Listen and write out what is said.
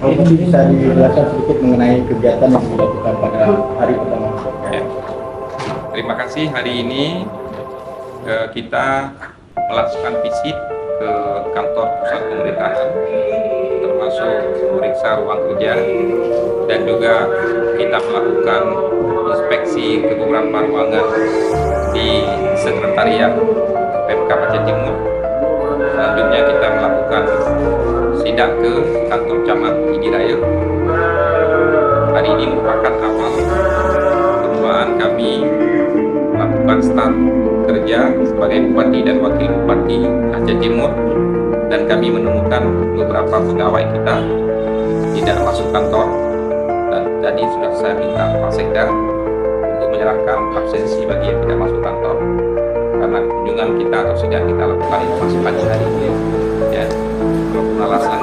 Mungkin bisa dijelaskan sedikit mengenai kegiatan yang dilakukan pada hari pertama. Ya. Terima kasih. Hari ini kita melakukan visit ke kantor pusat pemerintahan, termasuk memeriksa ruang kerja, dan juga kita melakukan inspeksi ke beberapa ruangan di sekretariat Pemkab Aceh Timur. Selanjutnya kita melakukan sidak ke kantor camat Pidi Raya. Hari ini merupakan awal permulaan kami melakukan start kerja sebagai Bupati dan Wakil Bupati Aceh Timur, dan kami menemukan beberapa pegawai kita tidak masuk kantor, dan tadi sudah saya minta Pak Sekda untuk menyerahkan absensi bagi yang tidak masuk kantor karena kunjungan kita atau sidang kita lakukan itu masih pagi hari ini ya, walaupun alasan